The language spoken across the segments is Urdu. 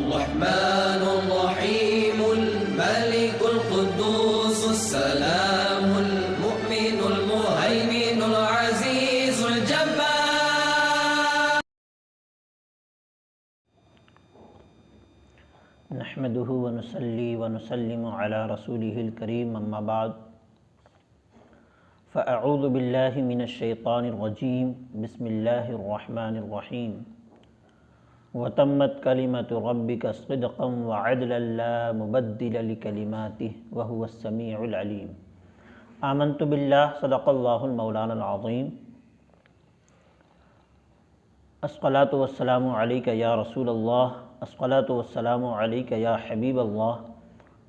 الرحمن الرحيم الملك القدوس السلام المؤمن المهيمن العزيز الجبار. نحمده ونصلي ونسلم على رسوله الكريم اما بعد فاعوذ بالله من الشيطان الرجيم بسم الله الرحمن الرحيم وتمت كلمة ربك صدقا وعدلا لا مبدل لكلماته وهو السميع العليم. آمنت بالله صدق الله المولانا العظيم. الصلاة والسلام عليك يا رسول الله، الصلاة والسلام عليك يا حبيب الله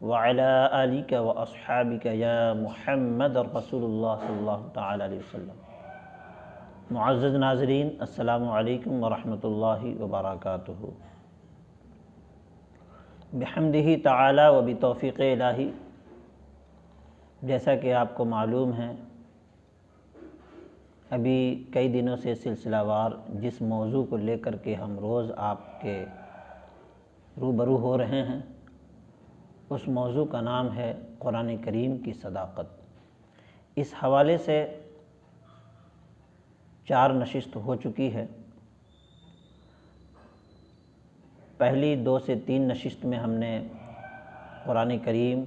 وعلى آلك وأصحابك يا محمد رسول الله صلی اللہ تعالی علیہ وسلم. معزز ناظرین، السلام علیکم ورحمۃ اللہ وبرکاتہ. بحمدہ تعالی و بتوفیق الہی، جیسا کہ آپ کو معلوم ہے ابھی کئی دنوں سے سلسلہ وار جس موضوع کو لے کر کے ہم روز آپ کے روبرو ہو رہے ہیں، اس موضوع کا نام ہے قرآن کریم کی صداقت. اس حوالے سے 4 نشست ہو چکی ہے. پہلی 2 سے 3 نشست میں ہم نے قرآن کریم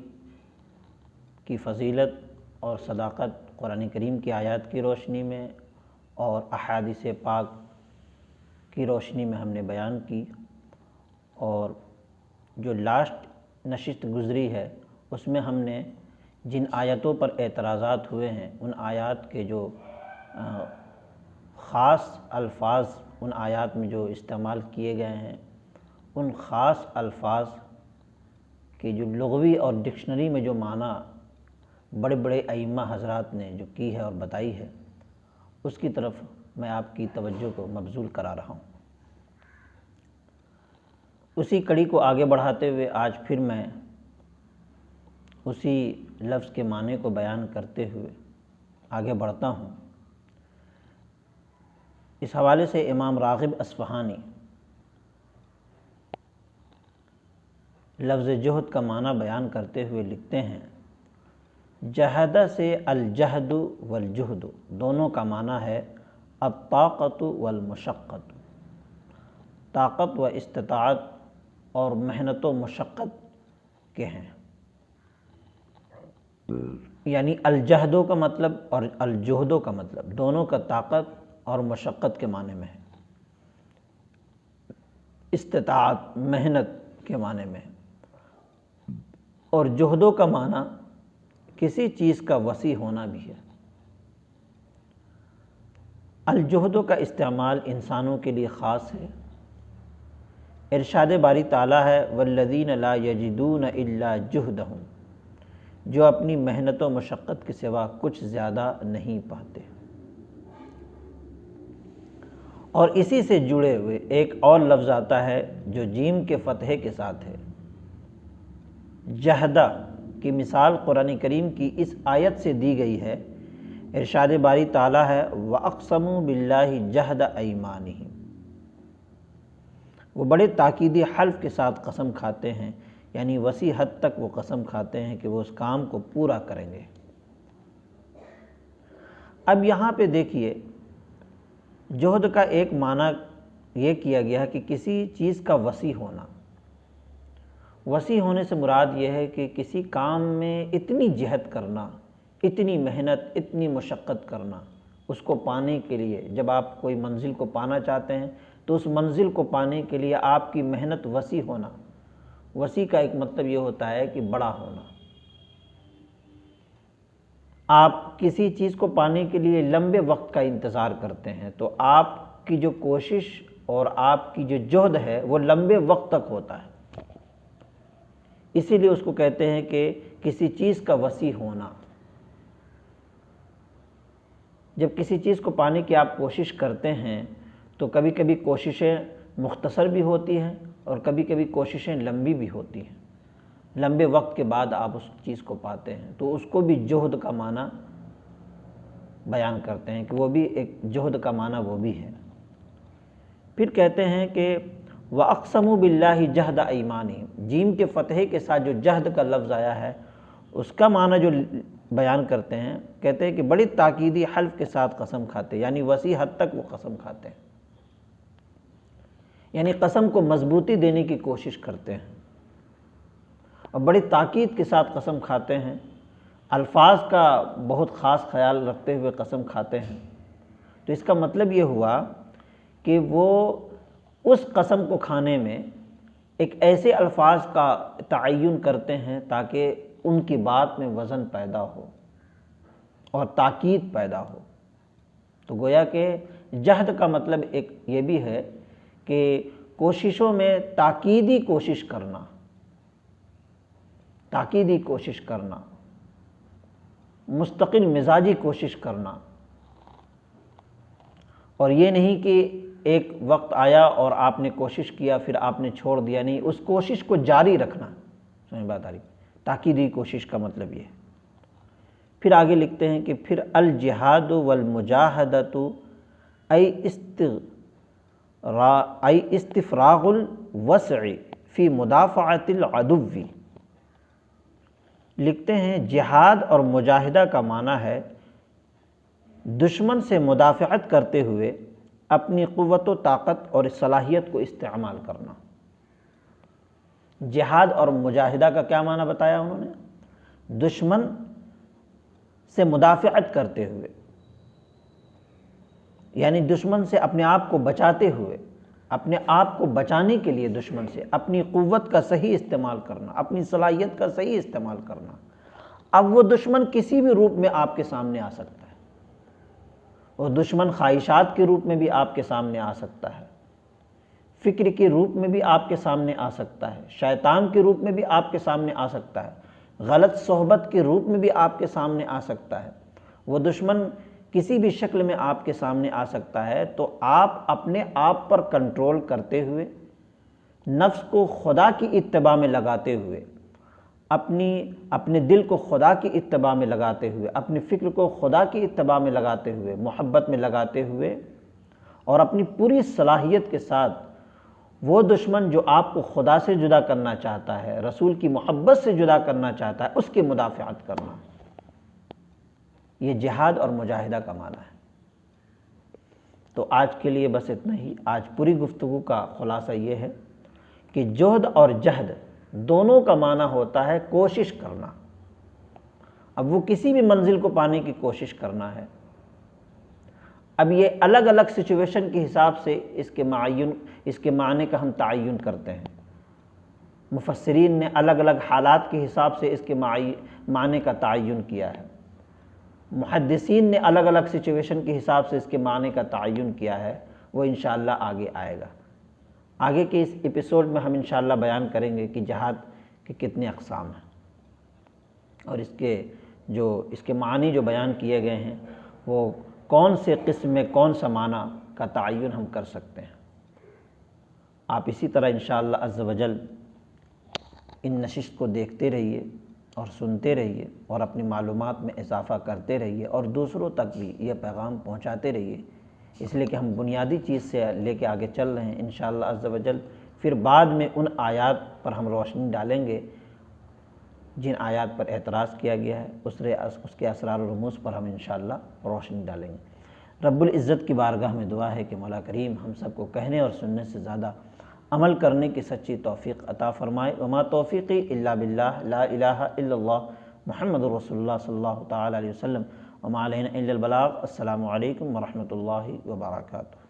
کی فضیلت اور صداقت قرآن کریم کی آیات کی روشنی میں اور احادیث پاک کی روشنی میں ہم نے بیان کی، اور جو لاسٹ نشست گزری ہے اس میں ہم نے جن آیتوں پر اعتراضات ہوئے ہیں ان آیات کے جو خاص الفاظ ان آیات میں جو استعمال کیے گئے ہیں، ان خاص الفاظ کی جو لغوی اور ڈکشنری میں جو معنی بڑے بڑے ائمہ حضرات نے جو کی ہے اور بتائی ہے، اس کی طرف میں آپ کی توجہ کو مبذول کرا رہا ہوں. اسی کڑی کو آگے بڑھاتے ہوئے آج پھر میں اسی لفظ کے معنی کو بیان کرتے ہوئے آگے بڑھتا ہوں. اس حوالے سے امام راغب اصفہانی لفظ جہد کا معنی بیان کرتے ہوئے لکھتے ہیں، جہد سے الجہد والجہد دونوں کا معنی ہے الطاقت والمشقت، طاقت و استطاعت اور محنت و مشقت کے ہیں. یعنی الجہدوں کا مطلب اور الجہدوں کا مطلب دونوں کا طاقت اور مشقت کے معنی میں ہے، استطاعت محنت کے معنی میں ہے. اور جہدوں کا معنی کسی چیز کا وسیع ہونا بھی ہے. الجہدوں کا استعمال انسانوں کے لیے خاص ہے. ارشاد باری تعالیٰ ہے والذین لا یجدون الا جہدہم، جو اپنی محنت و مشقت کے سوا کچھ زیادہ نہیں پاتے. اور اسی سے جڑے ہوئے ایک اور لفظ آتا ہے جو جیم کے فتحے کے ساتھ ہے، جہدہ کی مثال قرآن کریم کی اس آیت سے دی گئی ہے. ارشاد باری تعالیٰ ہے وَأَقْسَمُوا بِاللَّهِ جَهْدَ أَيْمَانِهِمْ، وہ بڑے تاکیدی حلف کے ساتھ قسم کھاتے ہیں، یعنی وسیع حد تک وہ قسم کھاتے ہیں کہ وہ اس کام کو پورا کریں گے. اب یہاں پہ دیکھیے، جہد کا ایک معنی یہ کیا گیا کہ کسی چیز کا وسیع ہونا. وسیع ہونے سے مراد یہ ہے کہ کسی کام میں اتنی جہد کرنا، اتنی محنت، اتنی مشقت کرنا، اس کو پانے کے لیے. جب آپ کوئی منزل کو پانا چاہتے ہیں تو اس منزل کو پانے کے لیے آپ کی محنت وسیع ہونا. وسیع کا ایک مطلب یہ ہوتا ہے کہ بڑا ہونا. آپ کسی چیز کو پانے کے لیے لمبے وقت کا انتظار کرتے ہیں تو آپ کی جو کوشش اور آپ کی جو جہد ہے وہ لمبے وقت تک ہوتا ہے. اسی لیے اس کو کہتے ہیں کہ کسی چیز کا وسیع ہونا. جب کسی چیز کو پانے کی آپ کوشش کرتے ہیں تو کبھی کبھی کوششیں مختصر بھی ہوتی ہیں اور کبھی کبھی کوششیں لمبی بھی ہوتی ہیں. لمبے وقت کے بعد آپ اس چیز کو پاتے ہیں تو اس کو بھی جہد کا معنی بیان کرتے ہیں کہ وہ بھی ایک جہد کا معنی وہ بھی ہے. پھر کہتے ہیں کہ وَأَقْسَمُوا بِاللَّهِ جَهْدَ أَيْمَانِهِمْ، جیم کے فتحے کے ساتھ جو جہد کا لفظ آیا ہے اس کا معنی جو بیان کرتے ہیں، کہتے ہیں کہ بڑی تاکیدی حلف کے ساتھ قسم کھاتے ہیں، یعنی وسیع حد تک وہ قسم کھاتے ہیں، یعنی قسم کو مضبوطی دینے کی کوشش کرتے ہیں اور بڑی تاکید کے ساتھ قسم کھاتے ہیں، الفاظ کا بہت خاص خیال رکھتے ہوئے قسم کھاتے ہیں۔ تو اس کا مطلب یہ ہوا کہ وہ اس قسم کو کھانے میں ایک ایسے الفاظ کا تعین کرتے ہیں تاکہ ان کی بات میں وزن پیدا ہو اور تاکید پیدا ہو۔ تو گویا کہ جہد کا مطلب ایک یہ بھی ہے کہ کوششوں میں تاکیدی کوشش کرنا، تاکیدی کوشش کرنا، مستقل مزاجی کوشش کرنا، اور یہ نہیں کہ ایک وقت آیا اور آپ نے کوشش کیا پھر آپ نے چھوڑ دیا، نہیں، اس کوشش کو جاری رکھنا۔ سمجھ بات آ رہی؟ تاکیدی کوشش کا مطلب یہ ہے۔ پھر آگے لکھتے ہیں کہ پھر الجہاد والمجاہدۃ ای استفراغ الوسع فی مدافعۃ العدو، لکھتے ہیں جہاد اور مجاہدہ کا معنی ہے دشمن سے مدافعت کرتے ہوئے اپنی قوت و طاقت اور صلاحیت کو استعمال کرنا۔ جہاد اور مجاہدہ کا کیا معنی بتایا انہوں نے؟ دشمن سے مدافعت کرتے ہوئے، یعنی دشمن سے اپنے آپ کو بچاتے ہوئے، اپنے آپ کو بچانے کے لیے دشمن سے اپنی قوت کا صحیح استعمال کرنا، اپنی صلاحیت کا صحیح استعمال کرنا۔ اب وہ دشمن کسی بھی روپ میں آپ کے سامنے آ سکتا ہے، وہ دشمن خواہشات کے روپ میں بھی آپ کے سامنے آ سکتا ہے، فکر کے روپ میں بھی آپ کے سامنے آ سکتا ہے، شیطان کے روپ میں بھی آپ کے سامنے آ سکتا ہے، غلط صحبت کے روپ میں بھی آپ کے سامنے آ سکتا ہے، وہ دشمن کسی بھی شکل میں آپ کے سامنے آ سکتا ہے۔ تو آپ اپنے آپ پر کنٹرول کرتے ہوئے، نفس کو خدا کی اتباع میں لگاتے ہوئے، اپنے دل کو خدا کی اتباع میں لگاتے ہوئے، اپنی فکر کو خدا کی اتباع میں لگاتے ہوئے، محبت میں لگاتے ہوئے، اور اپنی پوری صلاحیت کے ساتھ وہ دشمن جو آپ کو خدا سے جدا کرنا چاہتا ہے، رسول کی محبت سے جدا کرنا چاہتا ہے، اس کی مدافعت کرنا۔ یہ جہاد اور مجاہدہ کا معنی ہے۔ تو آج کے لیے بس اتنا ہی۔ آج پوری گفتگو کا خلاصہ یہ ہے کہ جہد اور جہد دونوں کا معنی ہوتا ہے کوشش کرنا۔ اب وہ کسی بھی منزل کو پانے کی کوشش کرنا ہے۔ اب یہ الگ الگ سچویشن کے حساب سے اس کے معنی کا ہم تعین کرتے ہیں۔ مفسرین نے الگ الگ حالات کے حساب سے اس کے معنی کا تعین کیا ہے۔ محدثین نے الگ الگ سچویشن کے حساب سے اس کے معنی کا تعین کیا ہے۔ وہ انشاءاللہ آگے آئے گا۔ آگے کے اس ایپیسوڈ میں ہم انشاءاللہ بیان کریں گے کہ جہاد کے کتنے اقسام ہیں، اور اس کے معنی جو بیان کیے گئے ہیں وہ کون سے قسم میں کون سا معنی کا تعین ہم کر سکتے ہیں۔ آپ اسی طرح انشاءاللہ عز و جل ان نشست کو دیکھتے رہیے اور سنتے رہیے اور اپنی معلومات میں اضافہ کرتے رہیے اور دوسروں تک بھی یہ پیغام پہنچاتے رہیے، اس لیے کہ ہم بنیادی چیز سے لے کے آگے چل رہے ہیں انشاءاللہ عز و جل۔ پھر بعد میں ان آیات پر ہم روشنی ڈالیں گے جن آیات پر اعتراض کیا گیا ہے، اس کے اسرار و رموز پر ہم انشاءاللہ روشنی ڈالیں گے۔ رب العزت کی بارگاہ میں دعا ہے کہ مولا کریم ہم سب کو کہنے اور سننے سے زیادہ عمل کرنے کی سچی توفیق عطا فرمائے۔ وما توفیقی الا باللہ، لا الہ الا اللہ، محمد رسول اللہ صلی اللہ تعالی علیہ وسلم، وما علینا الا البلاغ۔ السلام علیکم ورحمۃ اللہ وبرکاتہ۔